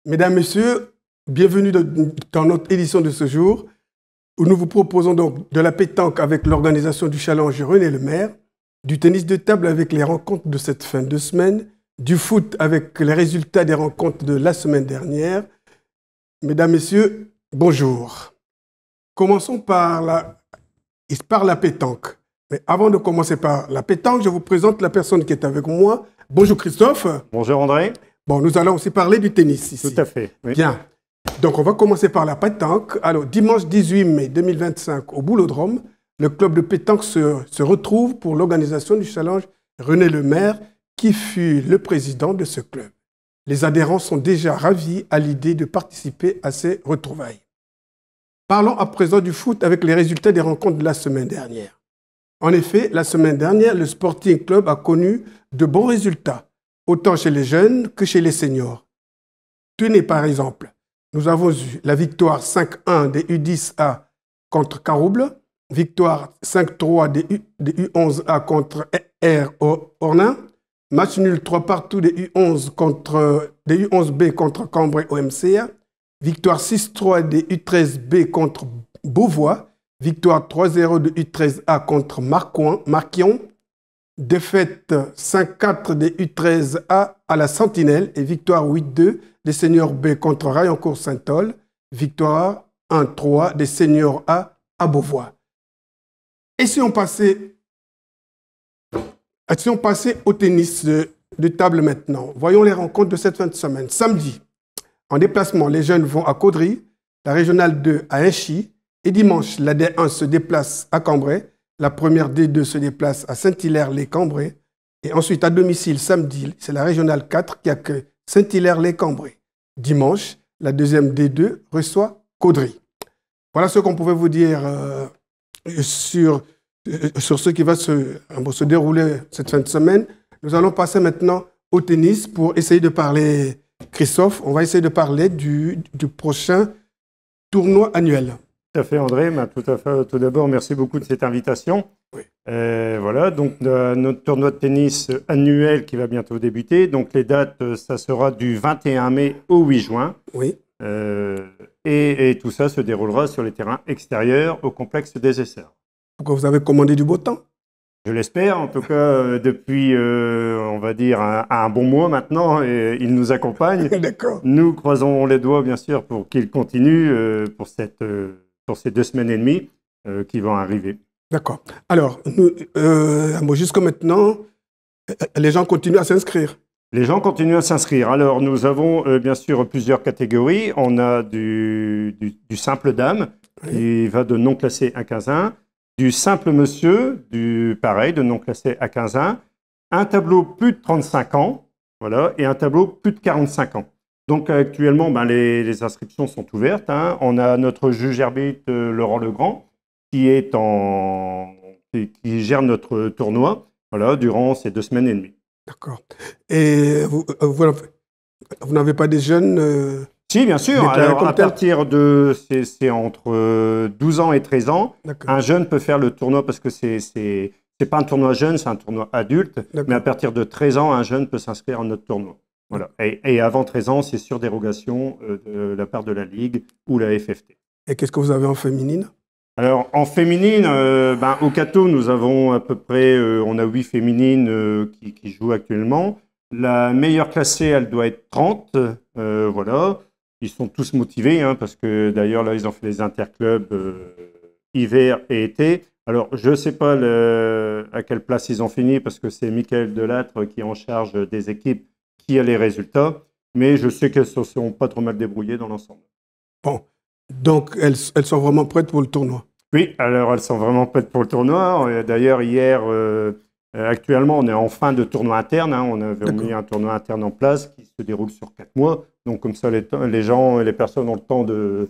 Mesdames, Messieurs, bienvenue dans notre édition de ce jour où nous vous proposons donc de la pétanque avec l'organisation du challenge René Lemaire, du tennis de table avec les rencontres de cette fin de semaine, du foot avec les résultats des rencontres de la semaine dernière. Mesdames, Messieurs, bonjour. Commençons par la pétanque. Mais avant de commencer par la pétanque, je vous présente la personne qui est avec moi. Bonjour Christophe. Bonjour André. Bon, nous allons aussi parler du tennis ici. Tout à fait. Oui. Bien. Donc, on va commencer par la pétanque. Alors, dimanche 18 mai 2025, au Boulodrome, le club de pétanque se retrouve pour l'organisation du challenge René Lemaire, qui fut le président de ce club. Les adhérents sont déjà ravis à l'idée de participer à ces retrouvailles. Parlons à présent du foot avec les résultats des rencontres de la semaine dernière. En effet, la semaine dernière, le Sporting Club a connu de bons résultats, autant chez les jeunes que chez les seniors. Tenez par exemple, nous avons eu la victoire 5-1 des U10A contre Carouble, victoire 5-3 des U11A contre R Ornain, match nul 3 partout des U11B contre Cambrai OMCA, victoire 6-3 des U13B contre Beauvois, victoire 3-0 de U13A contre Marquion, défaite 5-4 des U13A à la Sentinelle et victoire 8-2 des seniors B contre Rayancourt-Saint-Ol, victoire 1-3 des seniors A à Beauvois. Et si on passait au tennis de table maintenant, voyons les rencontres de cette fin de semaine. Samedi, en déplacement, les jeunes vont à Caudry, la régionale 2 à Inchy, et dimanche, la D1 se déplace à Cambrai, la première D2 se déplace à Saint-Hilaire-les-Cambrai, et ensuite à domicile, samedi, c'est la régionale 4 qui accueille Saint-Hilaire-les-Cambrai. Dimanche, la deuxième D2 reçoit Caudry. Voilà ce qu'on pouvait vous dire sur ce qui va se dérouler cette fin de semaine. Nous allons passer maintenant au tennis pour essayer de parler, Christophe, on va essayer de parler du prochain tournoi annuel. Tout à fait André, tout à fait. Tout d'abord, merci beaucoup de cette invitation. Oui. Voilà, donc notre tournoi de tennis annuel qui va bientôt débuter. Donc les dates, ça sera du 21 mai au 8 juin. Oui. Et tout ça se déroulera sur les terrains extérieurs au complexe des Essarts. Pourquoi vous avez commandé du beau temps? Je l'espère, en tout cas, depuis, on va dire, un bon mois maintenant, et il nous accompagne. D'accord. Nous croisons les doigts, bien sûr, pour qu'il continue pour ces 2 semaines et demie qui vont arriver. D'accord. Alors, jusqu'à maintenant, les gens continuent à s'inscrire. Les gens continuent à s'inscrire. Alors, nous avons bien sûr plusieurs catégories. On a du simple dame, qui va de non classé à 15-1, du simple monsieur, pareil, de non classé à 15-1, un tableau plus de 35 ans, voilà, et un tableau plus de 45 ans. Donc actuellement, les inscriptions sont ouvertes. Hein. On a notre juge arbitre Laurent Legrand qui gère notre tournoi, voilà, durant ces 2 semaines et demie. D'accord. Et vous n'avez pas des jeunes Si, bien sûr. Alors, à partir de, c'est entre 12 ans et 13 ans, un jeune peut faire le tournoi parce que c'est pas un tournoi jeune, c'est un tournoi adulte. Mais à partir de 13 ans, un jeune peut s'inscrire à notre tournoi. Voilà. Et avant 13 ans, c'est sur dérogation de la part de la Ligue ou la FFT. Et qu'est-ce que vous avez en féminine? Alors, en féminine, au Cateau, nous avons à peu près, on a 8 féminines qui jouent actuellement. La meilleure classée, elle doit être 30. Voilà. Ils sont tous motivés, hein, parce que d'ailleurs, là, ils ont fait les interclubs hiver et été. Alors, je ne sais pas à quelle place ils ont fini, parce que c'est Michael Delattre qui est en charge des équipes qui a les résultats. Mais je sais qu'elles ne sont pas trop mal débrouillées dans l'ensemble. Bon. Donc, elles sont vraiment prêtes pour le tournoi? Oui, alors elles sont vraiment prêtes pour le tournoi. D'ailleurs, hier, actuellement, on est en fin de tournoi interne. Hein. On avait mis un tournoi interne en place qui se déroule sur 4 mois. Donc, comme ça, les gens et les personnes ont le temps de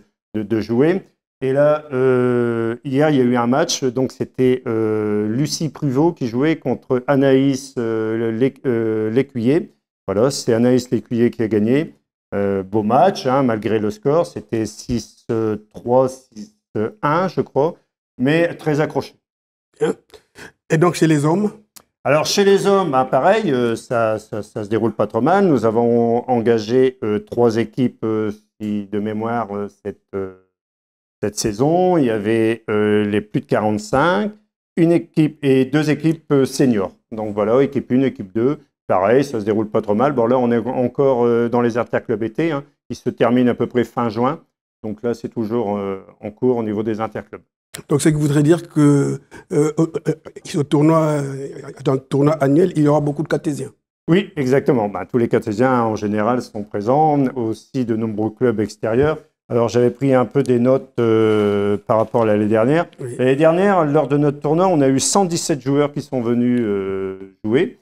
jouer. Et là, hier, il y a eu un match. Donc, c'était Lucie Pruvot qui jouait contre Anaïs Lécuyer. Voilà, c'est Anaïs Lécuyer qui a gagné. Beau match, hein, malgré le score. C'était 6-3, 6-1, je crois, mais très accroché. Et donc, chez les hommes? Alors, chez les hommes, ben, pareil, ça se déroule pas trop mal. Nous avons engagé 3 équipes, si de mémoire, cette saison. Il y avait les plus de 45, une équipe et 2 équipes seniors. Donc voilà, équipe 1, équipe 2. Pareil, ça se déroule pas trop mal. Bon, là, on est encore dans les interclubs été, hein, qui se terminent à peu près fin juin. Donc là, c'est toujours en cours au niveau des interclubs. Donc, ce qui voudrait dire que dans le tournoi annuel, il y aura beaucoup de cartésiens. Oui, exactement. Ben, tous les cartésiens, en général, sont présents. Aussi, de nombreux clubs extérieurs. Alors, j'avais pris un peu des notes par rapport à l'année dernière. Oui. L'année dernière, lors de notre tournoi, on a eu 117 joueurs qui sont venus jouer.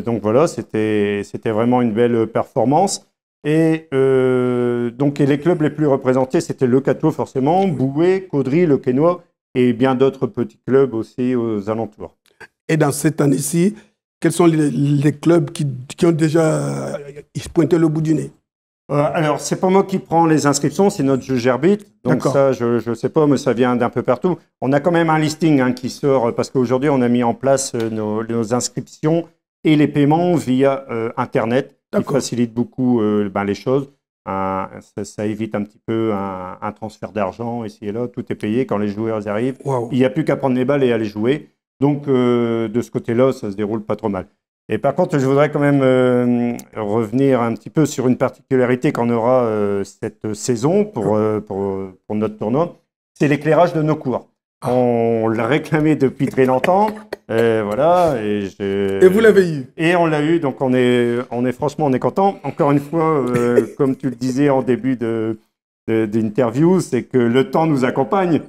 Donc voilà, c'était vraiment une belle performance. Et donc, et les clubs les plus représentés, c'était Le Cateau forcément, Boué, Caudry, Le Quesnoy et bien d'autres petits clubs aussi aux alentours. Et dans cette année-ci, quels sont les clubs qui ont déjà pointé le bout du nez? Alors, c'est pas moi qui prends les inscriptions, c'est notre juge arbitre. Donc ça, je ne sais pas, mais ça vient d'un peu partout. On a quand même un listing hein, qui sort, parce qu'aujourd'hui, on a mis en place nos inscriptions et les paiements via Internet, qui facilite beaucoup les choses. Ça évite un petit peu un transfert d'argent ici et là. Tout est payé quand les joueurs arrivent. Wow. Il n'y a plus qu'à prendre les balles et aller jouer. Donc, de ce côté-là, ça se déroule pas trop mal. Et par contre, je voudrais quand même revenir un petit peu sur une particularité qu'on aura cette saison pour notre tournoi. C'est l'éclairage de nos cours. On l'a réclamé depuis très longtemps. Voilà. Et vous l'avez eu. Et on l'a eu. Donc, on est franchement, on est content. Encore une fois, comme tu le disais en début d'interview, c'est que le temps nous accompagne.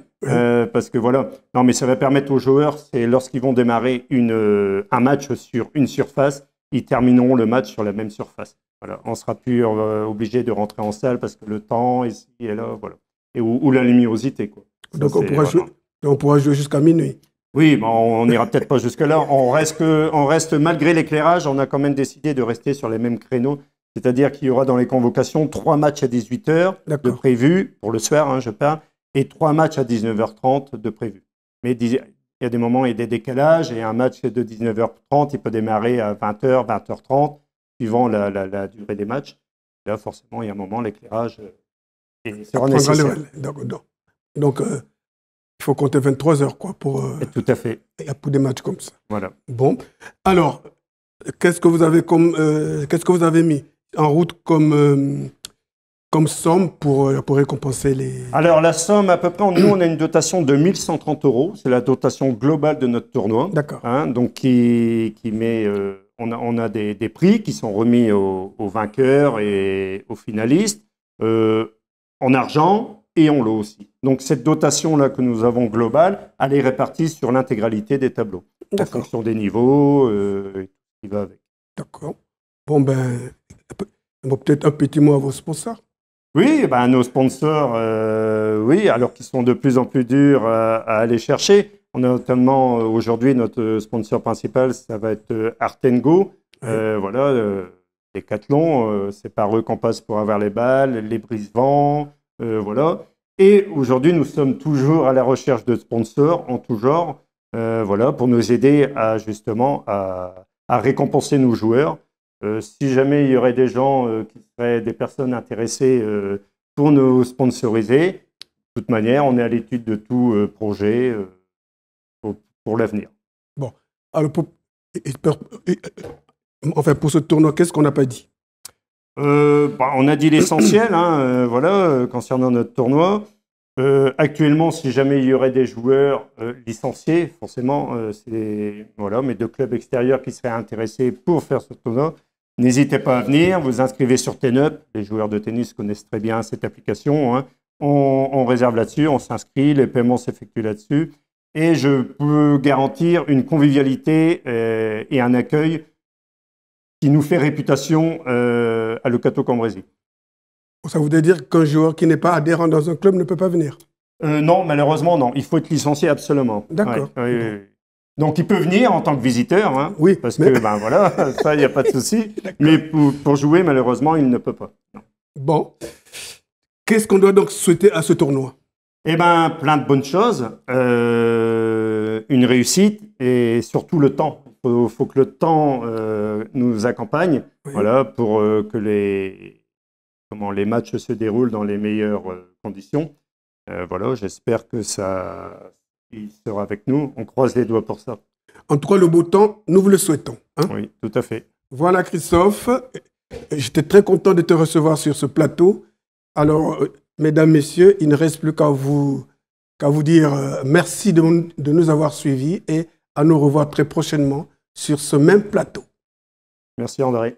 Parce que voilà, non mais ça va permettre aux joueurs, c'est lorsqu'ils vont démarrer un match sur une surface, ils termineront le match sur la même surface. Voilà, on sera plus obligé de rentrer en salle parce que le temps ici et là, voilà, et ou la luminosité quoi. Donc on pourra jouer jusqu'à minuit. Oui, mais on n'ira peut-être pas jusque là. On reste malgré l'éclairage, on a quand même décidé de rester sur les mêmes créneaux. C'est-à-dire qu'il y aura dans les convocations 3 matchs à 18h de prévus pour le soir, hein, je parle. Et 3 matchs à 19h30 de prévu. Mais il y a des moments, il y a des décalages, et un match de 19h30, il peut démarrer à 20h, 20h30, suivant la durée des matchs. Et là, forcément, il y a un moment, l'éclairage sera nécessaire. Donc, il faut compter 23 heures quoi, pour des matchs comme ça. Voilà. Bon, alors, qu'est-ce que vous avez mis en route comme somme pour récompenser les... Alors, la somme, à peu près, nous, on a une dotation de 1 130 €. C'est la dotation globale de notre tournoi. D'accord. Hein, donc, qui met... on a des prix qui sont remis aux vainqueurs et aux finalistes en argent et en lot aussi. Donc, cette dotation-là que nous avons globale, elle est répartie sur l'intégralité des tableaux. En fonction des niveaux et tout ce qui va avec. D'accord. Bon, peut-être un petit mot à vos sponsors. Oui, nos sponsors, oui, alors qu'ils sont de plus en plus durs à aller chercher. On a notamment aujourd'hui notre sponsor principal, ça va être Artengo. Voilà, Decathlon, c'est par eux qu'on passe pour avoir les balles, les brise-vents, voilà. Et aujourd'hui, nous sommes toujours à la recherche de sponsors en tout genre, voilà, pour nous aider justement à récompenser nos joueurs. Si jamais il y aurait des gens qui seraient des personnes intéressées pour nous sponsoriser, de toute manière, on est à l'étude de tout projet pour l'avenir. Bon, alors pour ce tournoi, qu'est-ce qu'on n'a pas dit? On a dit l'essentiel, hein, voilà, concernant notre tournoi. Actuellement, si jamais il y aurait des joueurs licenciés, forcément, voilà, mais de clubs extérieurs qui seraient intéressés pour faire ce tournoi, n'hésitez pas à venir, vous inscrivez sur TenUp. Les joueurs de tennis connaissent très bien cette application. Hein. On réserve là-dessus, on s'inscrit, les paiements s'effectuent là-dessus. Et je peux garantir une convivialité et un accueil qui nous fait réputation à Le Cateau-Cambrésis. Ça voudrait dire qu'un joueur qui n'est pas adhérent dans un club ne peut pas venir? Non, malheureusement, non. Il faut être licencié absolument. D'accord. Ouais. Donc, il peut venir en tant que visiteur, hein, oui, parce que, voilà, ça, il n'y a pas de souci. Mais pour jouer, malheureusement, il ne peut pas. Non. Bon. Qu'est-ce qu'on doit donc souhaiter à ce tournoi? Eh bien, plein de bonnes choses. Une réussite et surtout le temps. Il faut que le temps nous accompagne, Oui. voilà, pour que les matchs se déroulent dans les meilleures conditions. Voilà, j'espère que il sera avec nous. On croise les doigts pour ça. En tout cas, le beau temps, nous vous le souhaitons. Hein. Oui, tout à fait. Voilà, Christophe. J'étais très content de te recevoir sur ce plateau. Alors, mesdames, messieurs, il ne reste plus qu'à vous dire merci de nous avoir suivis et à nous revoir très prochainement sur ce même plateau. Merci André.